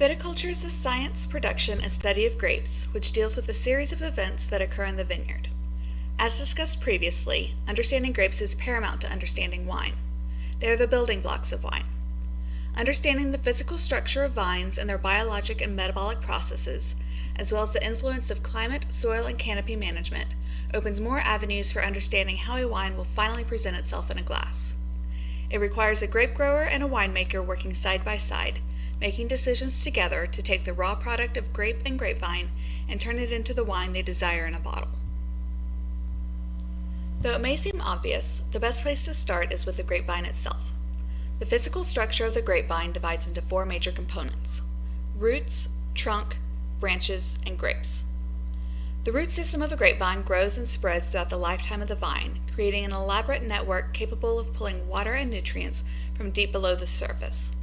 Viticulture is the science, production, and study of grapes, which deals with a series of events that occur in the vineyard. As discussed previously, understanding grapes is paramount to understanding wine. They are the building blocks of wine. Understanding the physical structure of vines and their biologic and metabolic processes, as well as the influence of climate, soil, and canopy management, opens more avenues for understanding how a wine will finally present itself in a glass. It requires a grape grower and a winemaker working side by side, making decisions together to take the raw product of grape and grapevine and turn it into the wine they desire in a bottle. Though it may seem obvious, the best place to start is with the grapevine itself. The physical structure of the grapevine divides into four major components: roots, trunk, branches, and grapes. The root system of a grapevine grows and spreads throughout the lifetime of the vine, creating an elaborate network capable of pulling water and nutrients from deep below the surface.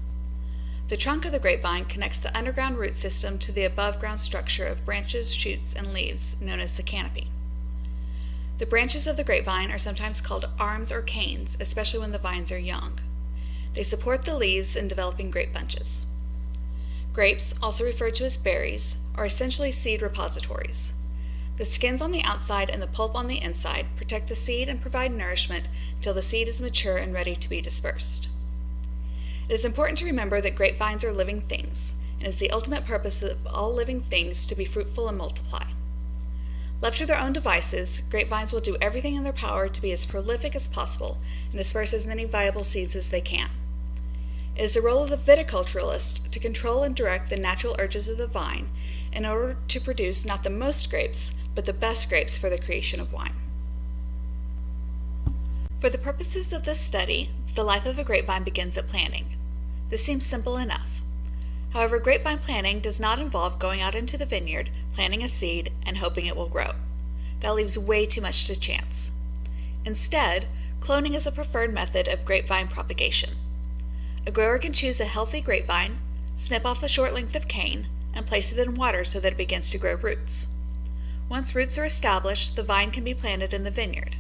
The trunk of the grapevine connects the underground root system to the above-ground structure of branches, shoots, and leaves, known as the canopy. The branches of the grapevine are sometimes called arms or canes, especially when the vines are young. They support the leaves in developing grape bunches. Grapes, also referred to as berries, are essentially seed repositories. The skins on the outside and the pulp on the inside protect the seed and provide nourishment until the seed is mature and ready to be dispersed. It is important to remember that grapevines are living things, and it is the ultimate purpose of all living things to be fruitful and multiply. Left to their own devices, grapevines will do everything in their power to be as prolific as possible and disperse as many viable seeds as they can. It is the role of the viticulturalist to control and direct the natural urges of the vine in order to produce not the most grapes, but the best grapes for the creation of wine. For the purposes of this study, the life of a grapevine begins at planting. This seems simple enough. However, grapevine planting does not involve going out into the vineyard, planting a seed, and hoping it will grow. That leaves way too much to chance. Instead, cloning is the preferred method of grapevine propagation. A grower can choose a healthy grapevine, snip off the short length of cane, and place it in water so that it begins to grow roots. Once roots are established, the vine can be planted in the vineyard.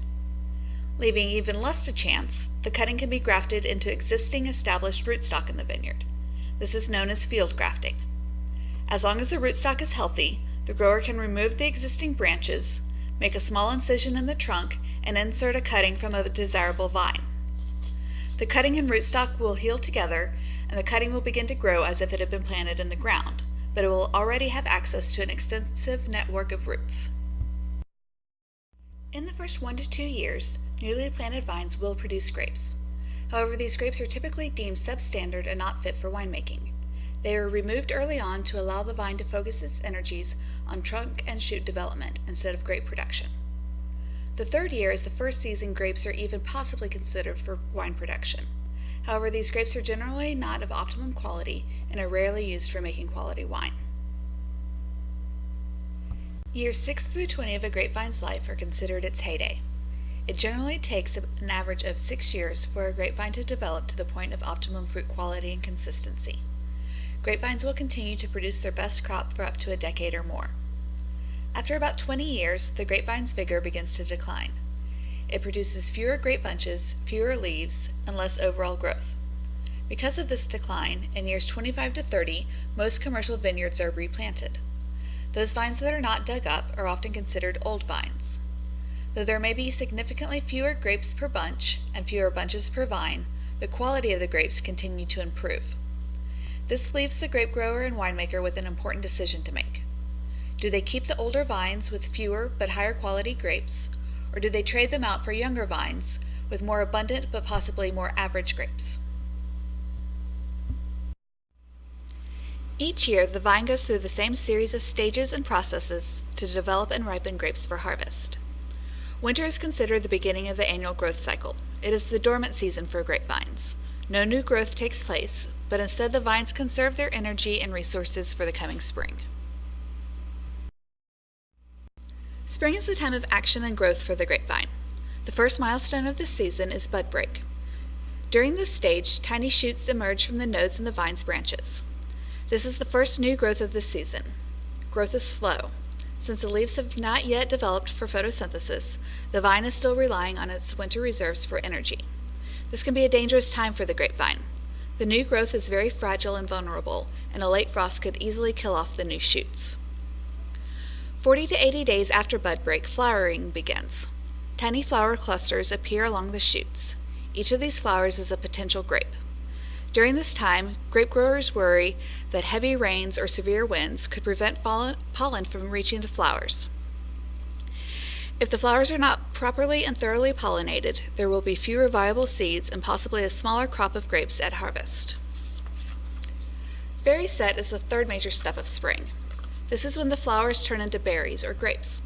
Leaving even less to chance, the cutting can be grafted into existing established rootstock in the vineyard. This is known as field grafting. As long as the rootstock is healthy, the grower can remove the existing branches, make a small incision in the trunk, and insert a cutting from a desirable vine. The cutting and rootstock will heal together, and the cutting will begin to grow as if it had been planted in the ground, but it will already have access to an extensive network of roots. In the first 1 to 2 years, newly planted vines will produce grapes. However, these grapes are typically deemed substandard and not fit for winemaking. They are removed early on to allow the vine to focus its energies on trunk and shoot development instead of grape production. The third year is the first season grapes are even possibly considered for wine production. However, these grapes are generally not of optimum quality and are rarely used for making quality wine. Years 6 through 20 of a grapevine's life are considered its heyday. It generally takes an average of 6 years for a grapevine to develop to the point of optimum fruit quality and consistency. Grapevines will continue to produce their best crop for up to a decade or more. After about 20 years, the grapevine's vigor begins to decline. It produces fewer grape bunches, fewer leaves, and less overall growth. Because of this decline, in years 25 to 30, most commercial vineyards are replanted. Those vines that are not dug up are often considered old vines. Though there may be significantly fewer grapes per bunch and fewer bunches per vine, the quality of the grapes continue to improve. This leaves the grape grower and winemaker with an important decision to make. Do they keep the older vines with fewer but higher quality grapes, or do they trade them out for younger vines with more abundant but possibly more average grapes? Each year, the vine goes through the same series of stages and processes to develop and ripen grapes for harvest. Winter is considered the beginning of the annual growth cycle. It is the dormant season for grapevines. No new growth takes place, but instead the vines conserve their energy and resources for the coming spring. Spring is the time of action and growth for the grapevine. The first milestone of this season is bud break. During this stage, tiny shoots emerge from the nodes in the vine's branches. This is the first new growth of this season. Growth is slow. Since the leaves have not yet developed for photosynthesis, the vine is still relying on its winter reserves for energy. This can be a dangerous time for the grapevine. The new growth is very fragile and vulnerable, and a late frost could easily kill off the new shoots. 40 to 80 days after bud break, flowering begins. Tiny flower clusters appear along the shoots. Each of these flowers is a potential grape. During this time, grape growers worry that heavy rains or severe winds could prevent pollen from reaching the flowers. If the flowers are not properly and thoroughly pollinated, there will be fewer viable seeds and possibly a smaller crop of grapes at harvest. Berry set is the third major step of spring. This is when the flowers turn into berries or grapes.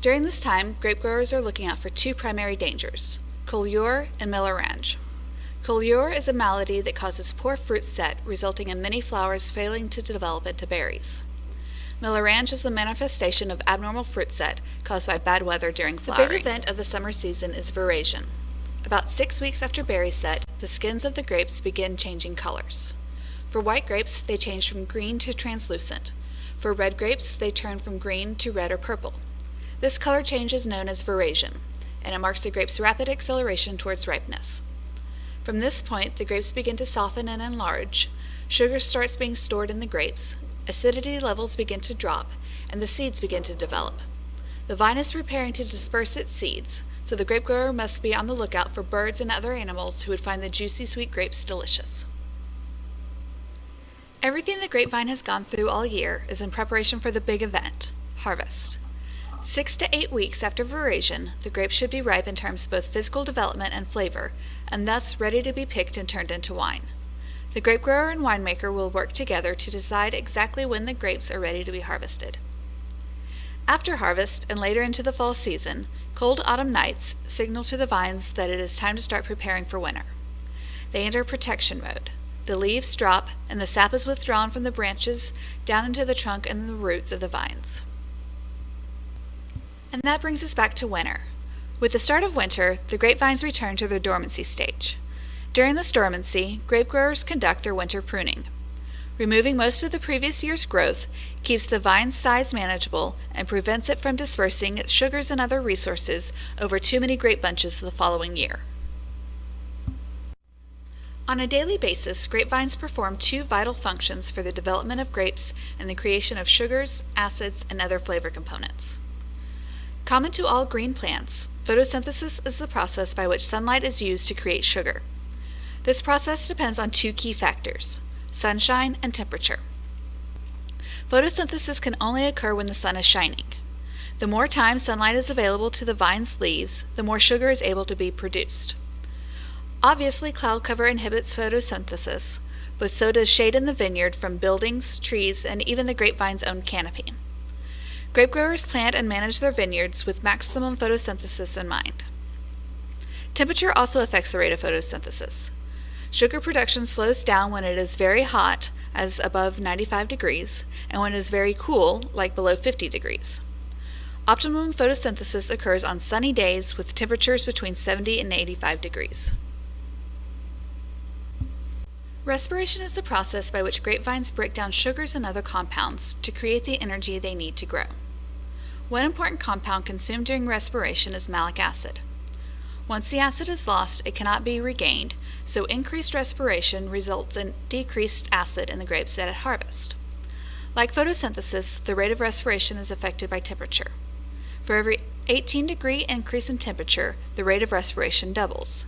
During this time, grape growers are looking out for two primary dangers: colure and mélarange. Colure is a malady that causes poor fruit set, resulting in many flowers failing to develop into berries. Mélarange is the manifestation of abnormal fruit set caused by bad weather during flowering. The big event of the summer season is veraison. About 6 weeks after berry set, the skins of the grapes begin changing colors. For white grapes, they change from green to translucent. For red grapes, they turn from green to red or purple. This color change is known as veraison, and it marks the grape's rapid acceleration towards ripeness. From this point, the grapes begin to soften and enlarge, sugar starts being stored in the grapes, acidity levels begin to drop, and the seeds begin to develop. The vine is preparing to disperse its seeds, so the grape grower must be on the lookout for birds and other animals who would find the juicy, sweet grapes delicious. Everything the grapevine has gone through all year is in preparation for the big event, harvest. 6 to 8 weeks after veraison, the grapes should be ripe in terms of both physical development and flavor, and thus ready to be picked and turned into wine. The grape grower and winemaker will work together to decide exactly when the grapes are ready to be harvested. After harvest and later into the fall season, cold autumn nights signal to the vines that it is time to start preparing for winter. They enter protection mode. The leaves drop and the sap is withdrawn from the branches down into the trunk and the roots of the vines. And that brings us back to winter. With the start of winter, the grapevines return to their dormancy stage. During this dormancy, grape growers conduct their winter pruning. Removing most of the previous year's growth keeps the vine's size manageable and prevents it from dispersing its sugars and other resources over too many grape bunches the following year. On a daily basis, grapevines perform two vital functions for the development of grapes and the creation of sugars, acids, and other flavor components. Common to all green plants, photosynthesis is the process by which sunlight is used to create sugar. This process depends on two key factors: sunshine and temperature. Photosynthesis can only occur when the sun is shining. The more time sunlight is available to the vine's leaves, the more sugar is able to be produced. Obviously, cloud cover inhibits photosynthesis, but so does shade in the vineyard from buildings, trees, and even the grapevine's own canopy. Grape growers plant and manage their vineyards with maximum photosynthesis in mind. Temperature also affects the rate of photosynthesis. Sugar production slows down when it is very hot, as above 95 degrees, and when it is very cool, like below 50 degrees. Optimum photosynthesis occurs on sunny days with temperatures between 70 and 85 degrees. Respiration is the process by which grapevines break down sugars and other compounds to create the energy they need to grow. One important compound consumed during respiration is malic acid. Once the acid is lost, it cannot be regained, so increased respiration results in decreased acid in the grapes at harvest. Like photosynthesis, the rate of respiration is affected by temperature. For every 18-degree increase in temperature, the rate of respiration doubles.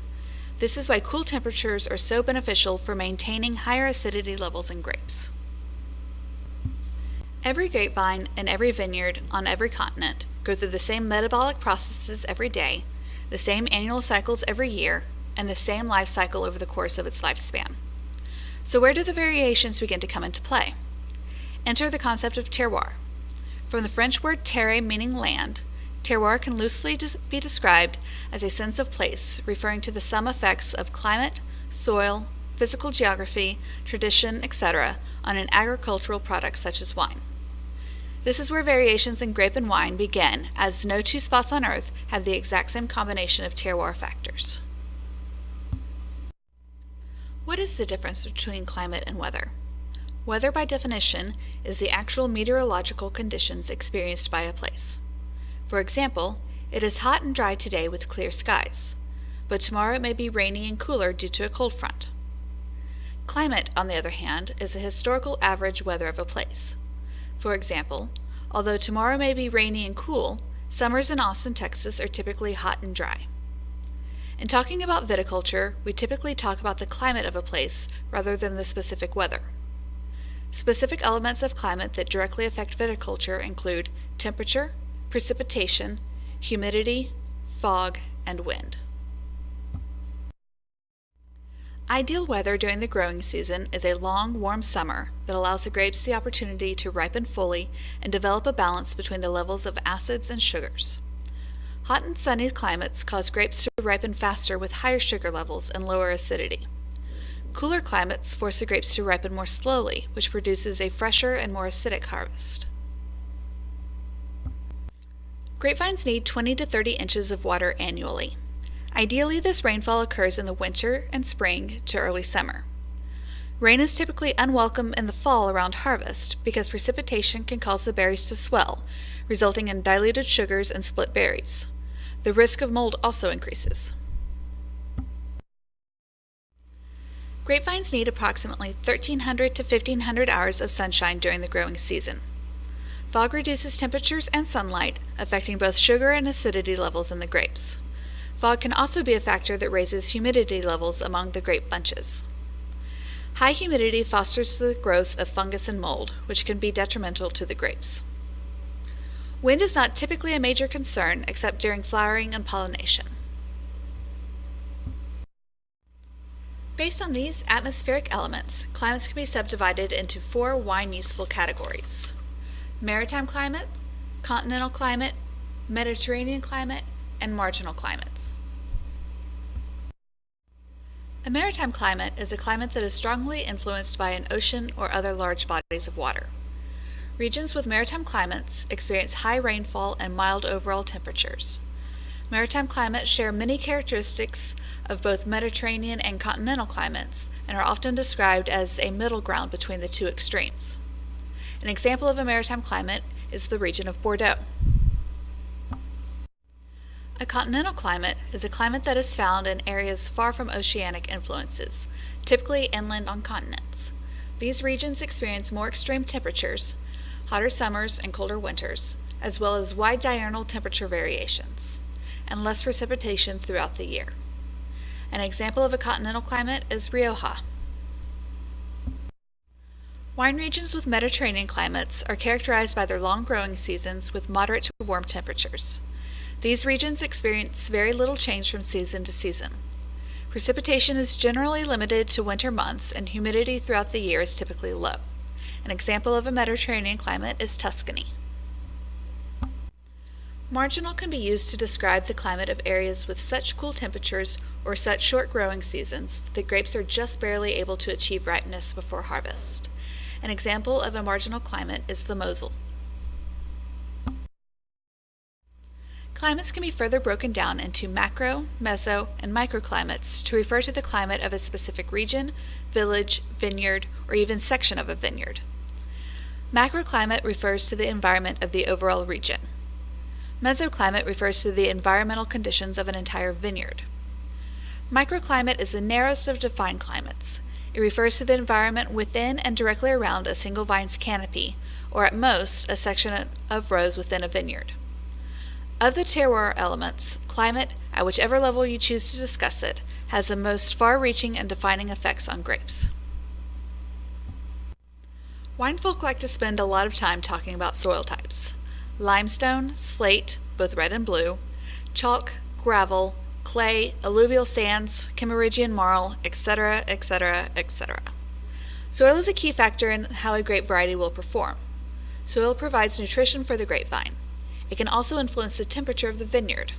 This is why cool temperatures are so beneficial for maintaining higher acidity levels in grapes. Every grapevine and every vineyard on every continent go through the same metabolic processes every day, the same annual cycles every year, and the same life cycle over the course of its lifespan. So where do the variations begin to come into play? Enter the concept of terroir. From the French word terre meaning land, terroir can loosely be described as a sense of place, referring to the sum effects of climate, soil, physical geography, tradition, etc. on an agricultural product such as wine. This is where variations in grape and wine begin, as no two spots on Earth have the exact same combination of terroir factors. What is the difference between climate and weather? Weather, by definition, is the actual meteorological conditions experienced by a place. For example, it is hot and dry today with clear skies, but tomorrow it may be rainy and cooler due to a cold front. Climate, on the other hand, is the historical average weather of a place. For example, although tomorrow may be rainy and cool, summers in Austin, Texas are typically hot and dry. In talking about viticulture, we typically talk about the climate of a place rather than the specific weather. Specific elements of climate that directly affect viticulture include temperature, precipitation, humidity, fog, and wind. Ideal weather during the growing season is a long, warm summer that allows the grapes the opportunity to ripen fully and develop a balance between the levels of acids and sugars. Hot and sunny climates cause grapes to ripen faster with higher sugar levels and lower acidity. Cooler climates force the grapes to ripen more slowly, which produces a fresher and more acidic harvest. Grapevines need 20 to 30 inches of water annually. Ideally, this rainfall occurs in the winter and spring to early summer. Rain is typically unwelcome in the fall around harvest because precipitation can cause the berries to swell, resulting in diluted sugars and split berries. The risk of mold also increases. Grapevines need approximately 1,300 to 1,500 hours of sunshine during the growing season. Fog reduces temperatures and sunlight, affecting both sugar and acidity levels in the grapes. Fog can also be a factor that raises humidity levels among the grape bunches. High humidity fosters the growth of fungus and mold, which can be detrimental to the grapes. Wind is not typically a major concern except during flowering and pollination. Based on these atmospheric elements, climates can be subdivided into 4 wine-useful categories: maritime climate, continental climate, Mediterranean climate, and marginal climates. A maritime climate is a climate that is strongly influenced by an ocean or other large bodies of water. Regions with maritime climates experience high rainfall and mild overall temperatures. Maritime climates share many characteristics of both Mediterranean and continental climates and are often described as a middle ground between the two extremes. An example of a maritime climate is the region of Bordeaux. A continental climate is a climate that is found in areas far from oceanic influences, typically inland on continents. These regions experience more extreme temperatures, hotter summers and colder winters, as well as wide diurnal temperature variations, and less precipitation throughout the year. An example of a continental climate is Rioja. Wine regions with Mediterranean climates are characterized by their long growing seasons with moderate to warm temperatures. These regions experience very little change from season to season. Precipitation is generally limited to winter months, and humidity throughout the year is typically low. An example of a Mediterranean climate is Tuscany. Marginal can be used to describe the climate of areas with such cool temperatures or such short growing seasons that grapes are just barely able to achieve ripeness before harvest. An example of a marginal climate is the Mosel. Climates can be further broken down into macro, meso, and microclimates to refer to the climate of a specific region, village, vineyard, or even section of a vineyard. Macroclimate refers to the environment of the overall region. Mesoclimate refers to the environmental conditions of an entire vineyard. Microclimate is the narrowest of defined climates. It refers to the environment within and directly around a single vine's canopy, or at most, a section of rows within a vineyard. Of the terroir elements, climate, at whichever level you choose to discuss it, has the most far-reaching and defining effects on grapes. Winefolk like to spend a lot of time talking about soil types: limestone, slate, both red and blue, chalk, gravel, clay, alluvial sands, Kimmeridgian marl, etc., etc., etc. Soil is a key factor in how a grape variety will perform. Soil provides nutrition for the grapevine. It can also influence the temperature of the vineyard,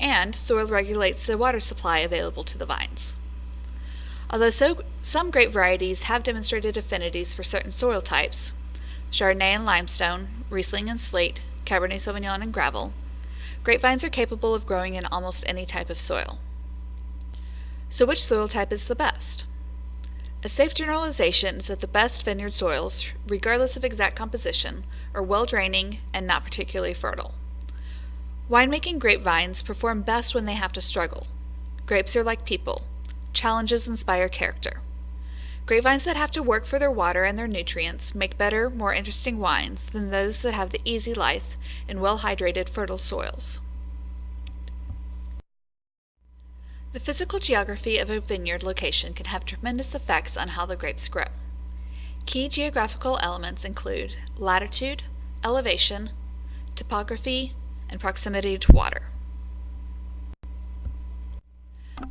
and soil regulates the water supply available to the vines. Although some grape varieties have demonstrated affinities for certain soil types, Chardonnay and limestone, Riesling and slate, Cabernet Sauvignon and gravel, grapevines are capable of growing in almost any type of soil. So which soil type is the best? A safe generalization is that the best vineyard soils, regardless of exact composition, are well-draining and not particularly fertile. Winemaking grapevines perform best when they have to struggle. Grapes are like people. Challenges inspire character. Grapevines that have to work for their water and their nutrients make better, more interesting wines than those that have the easy life in well-hydrated, fertile soils. The physical geography of a vineyard location can have tremendous effects on how the grapes grow. Key geographical elements include latitude, elevation, topography, and proximity to water.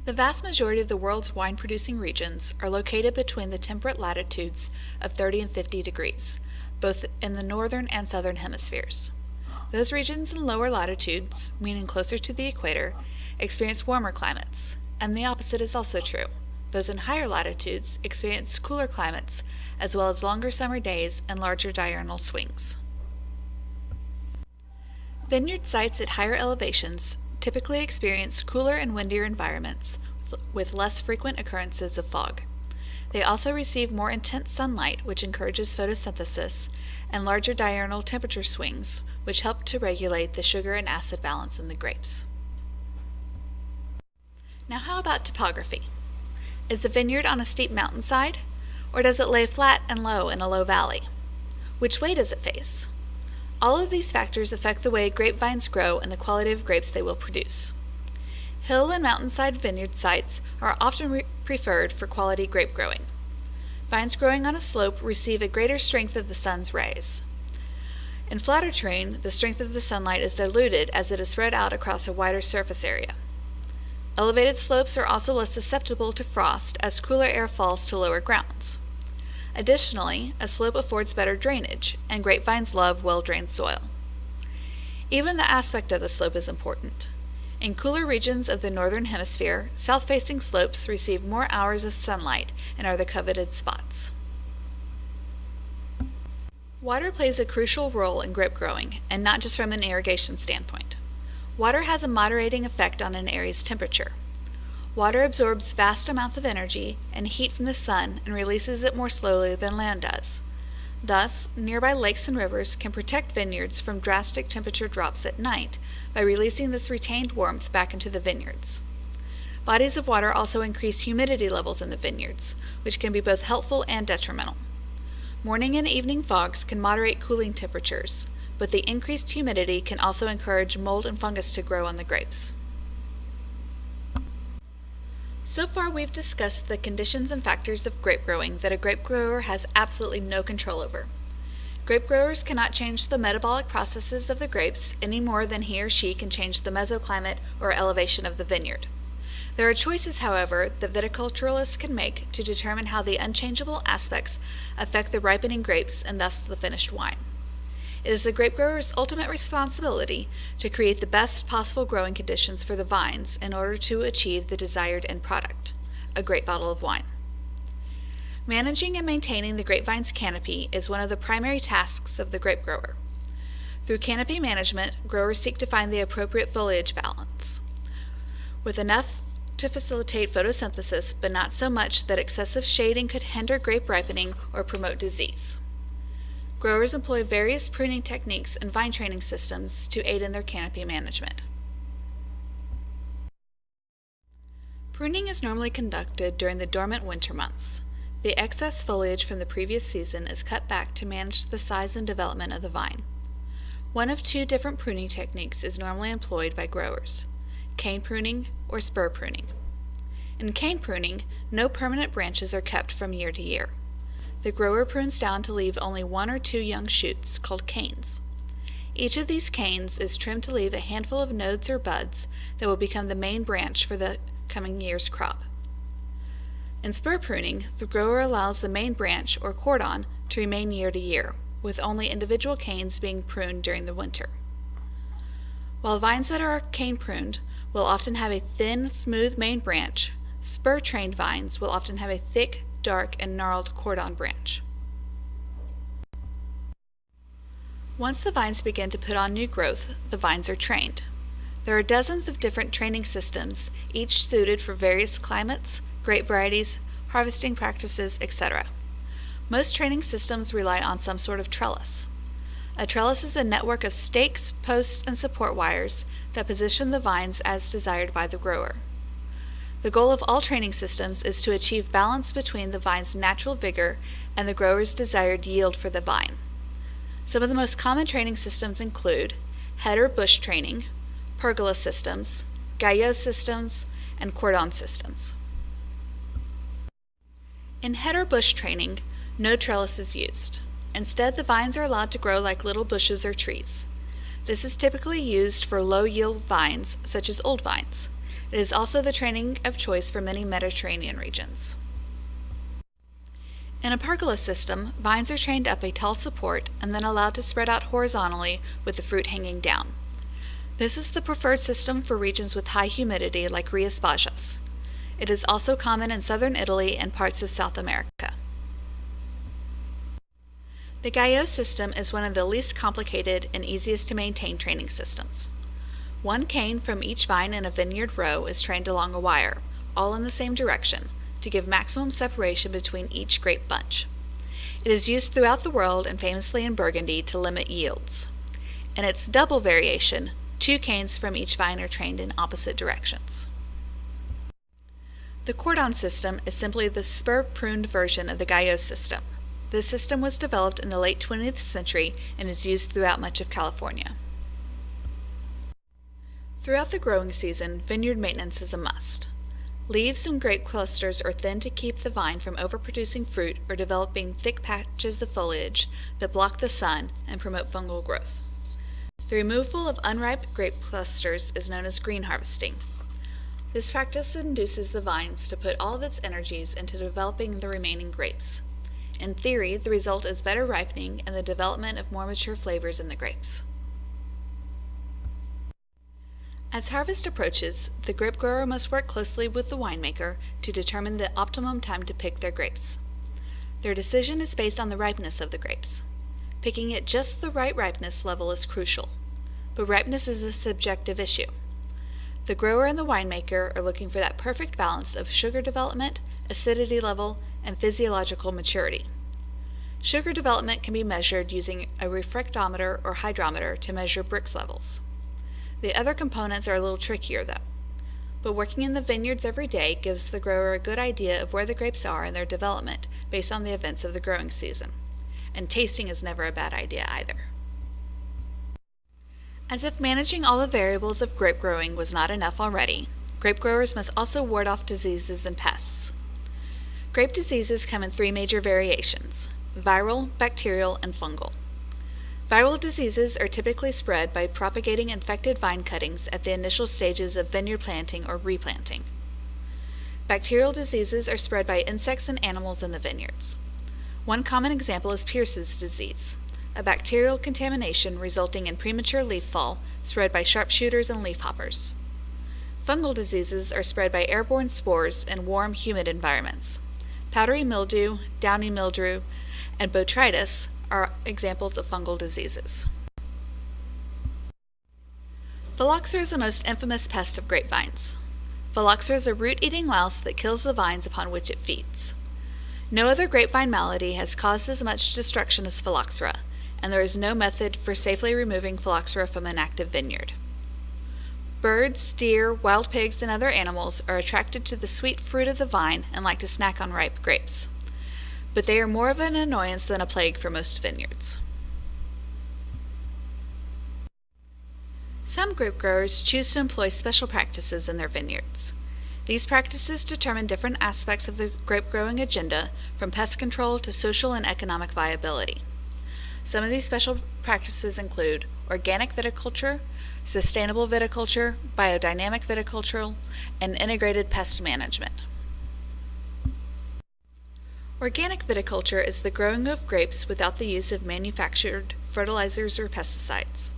The vast majority of the world's wine-producing regions are located between the temperate latitudes of 30 and 50 degrees, both in the northern and southern hemispheres. Those regions in lower latitudes, meaning closer to the equator, experience warmer climates, and the opposite is also true. Those in higher latitudes experience cooler climates, as well as longer summer days and larger diurnal swings. Vineyard sites at higher elevations typically experience cooler and windier environments with less frequent occurrences of fog. They also receive more intense sunlight, which encourages photosynthesis, and larger diurnal temperature swings, which help to regulate the sugar and acid balance in the grapes. Now, how about topography? Is the vineyard on a steep mountainside, or does it lay flat and low in a low valley? Which way does it face? All of these factors affect the way grapevines grow and the quality of grapes they will produce. Hill and mountainside vineyard sites are often preferred for quality grape growing. Vines growing on a slope receive a greater strength of the sun's rays. In flatter terrain, the strength of the sunlight is diluted as it is spread out across a wider surface area. Elevated slopes are also less susceptible to frost as cooler air falls to lower grounds. Additionally, a slope affords better drainage, and grapevines love well-drained soil. Even the aspect of the slope is important. In cooler regions of the northern hemisphere, south-facing slopes receive more hours of sunlight and are the coveted spots. Water plays a crucial role in grape growing, and not just from an irrigation standpoint. Water has a moderating effect on an area's temperature. Water absorbs vast amounts of energy and heat from the sun and releases it more slowly than land does. Thus, nearby lakes and rivers can protect vineyards from drastic temperature drops at night by releasing this retained warmth back into the vineyards. Bodies of water also increase humidity levels in the vineyards, which can be both helpful and detrimental. Morning and evening fogs can moderate cooling temperatures, but the increased humidity can also encourage mold and fungus to grow on the grapes. So far, we've discussed the conditions and factors of grape growing that a grape grower has absolutely no control over. Grape growers cannot change the metabolic processes of the grapes any more than he or she can change the mesoclimate or elevation of the vineyard. There are choices, however, that viticulturists can make to determine how the unchangeable aspects affect the ripening grapes and thus the finished wine. It is the grape grower's ultimate responsibility to create the best possible growing conditions for the vines in order to achieve the desired end product, a great bottle of wine. Managing and maintaining the grapevine's canopy is one of the primary tasks of the grape grower. Through canopy management, growers seek to find the appropriate foliage balance, with enough to facilitate photosynthesis, but not so much that excessive shading could hinder grape ripening or promote disease. Growers employ various pruning techniques and vine training systems to aid in their canopy management. Pruning is normally conducted during the dormant winter months. The excess foliage from the previous season is cut back to manage the size and development of the vine. One of two different pruning techniques is normally employed by growers: cane pruning or spur pruning. In cane pruning, no permanent branches are kept from year to year. The grower prunes down to leave only one or two young shoots, called canes. Each of these canes is trimmed to leave a handful of nodes or buds that will become the main branch for the coming year's crop. In spur pruning, the grower allows the main branch, or cordon, to remain year to year, with only individual canes being pruned during the winter. While vines that are cane pruned will often have a thin, smooth main branch, spur-trained vines will often have a thick, dark, and gnarled cordon branch. Once the vines begin to put on new growth, the vines are trained. There are dozens of different training systems, each suited for various climates, grape varieties, harvesting practices, etc. Most training systems rely on some sort of trellis. A trellis is a network of stakes, posts, and support wires that position the vines as desired by the grower. The goal of all training systems is to achieve balance between the vine's natural vigor and the grower's desired yield for the vine. Some of the most common training systems include head or bush training, pergola systems, gaillot systems, and cordon systems. In head or bush training, no trellis is used. Instead, the vines are allowed to grow like little bushes or trees. This is typically used for low-yield vines, such as old vines. It is also the training of choice for many Mediterranean regions. In a pergola system, vines are trained up a tall support and then allowed to spread out horizontally with the fruit hanging down. This is the preferred system for regions with high humidity like Rias Bajas. It is also common in southern Italy and parts of South America. The gaillot system is one of the least complicated and easiest to maintain training systems. One cane from each vine in a vineyard row is trained along a wire, all in the same direction, to give maximum separation between each grape bunch. It is used throughout the world and famously in Burgundy to limit yields. In its double variation, 2 canes from each vine are trained in opposite directions. The cordon system is simply the spur-pruned version of the gaillot system. This system was developed in the late 20th century and is used throughout much of California. Throughout the growing season, vineyard maintenance is a must. Leaves and grape clusters are thinned to keep the vine from overproducing fruit or developing thick patches of foliage that block the sun and promote fungal growth. The removal of unripe grape clusters is known as green harvesting. This practice induces the vines to put all of its energies into developing the remaining grapes. In theory, the result is better ripening and the development of more mature flavors in the grapes. As harvest approaches, the grape grower must work closely with the winemaker to determine the optimum time to pick their grapes. Their decision is based on the ripeness of the grapes. Picking at just the right ripeness level is crucial, but ripeness is a subjective issue. The grower and the winemaker are looking for that perfect balance of sugar development, acidity level, and physiological maturity. Sugar development can be measured using a refractometer or hydrometer to measure Brix levels. The other components are a little trickier though, but working in the vineyards every day gives the grower a good idea of where the grapes are in their development based on the events of the growing season. And tasting is never a bad idea either. As if managing all the variables of grape growing was not enough already, grape growers must also ward off diseases and pests. Grape diseases come in 3 major variations: viral, bacterial, and fungal. Viral diseases are typically spread by propagating infected vine cuttings at the initial stages of vineyard planting or replanting. Bacterial diseases are spread by insects and animals in the vineyards. One common example is Pierce's disease, a bacterial contamination resulting in premature leaf fall spread by sharpshooters and leafhoppers. Fungal diseases are spread by airborne spores in warm, humid environments. Powdery mildew, downy mildew, and botrytis are examples of fungal diseases. Phylloxera is the most infamous pest of grapevines. Phylloxera is a root-eating louse that kills the vines upon which it feeds. No other grapevine malady has caused as much destruction as phylloxera, and there is no method for safely removing phylloxera from an active vineyard. Birds, deer, wild pigs, and other animals are attracted to the sweet fruit of the vine and like to snack on ripe grapes, but they are more of an annoyance than a plague for most vineyards. Some grape growers choose to employ special practices in their vineyards. These practices determine different aspects of the grape growing agenda, from pest control to social and economic viability. Some of these special practices include organic viticulture, sustainable viticulture, biodynamic viticulture, and integrated pest management. Organic viticulture is the growing of grapes without the use of manufactured fertilizers or pesticides.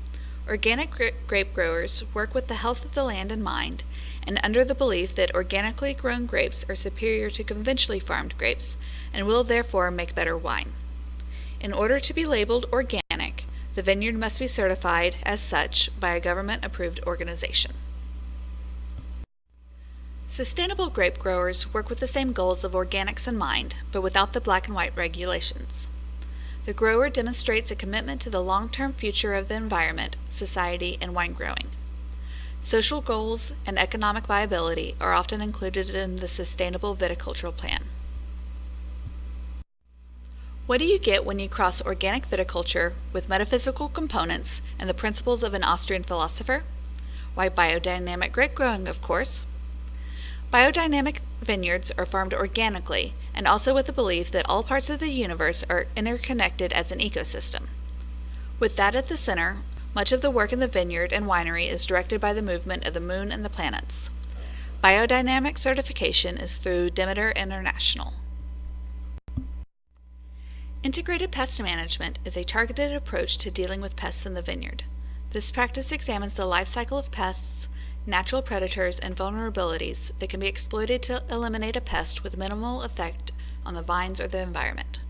Organic grape growers work with the health of the land in mind, and under the belief that organically grown grapes are superior to conventionally farmed grapes and will therefore make better wine. In order to be labeled organic, the vineyard must be certified as such by a government-approved organization. Sustainable grape growers work with the same goals of organics in mind, but without the black and white regulations. The grower demonstrates a commitment to the long-term future of the environment, society, and wine growing. Social goals and economic viability are often included in the sustainable viticultural plan. What do you get when you cross organic viticulture with metaphysical components and the principles of an Austrian philosopher? Why, biodynamic grape growing, of course. Biodynamic vineyards are farmed organically and also with the belief that all parts of the universe are interconnected as an ecosystem. With that at the center, much of the work in the vineyard and winery is directed by the movement of the moon and the planets. Biodynamic certification is through Demeter International. Integrated pest management is a targeted approach to dealing with pests in the vineyard. This practice examines the life cycle of pests, natural predators, and vulnerabilities that can be exploited to eliminate a pest with minimal effect on the vines or the environment.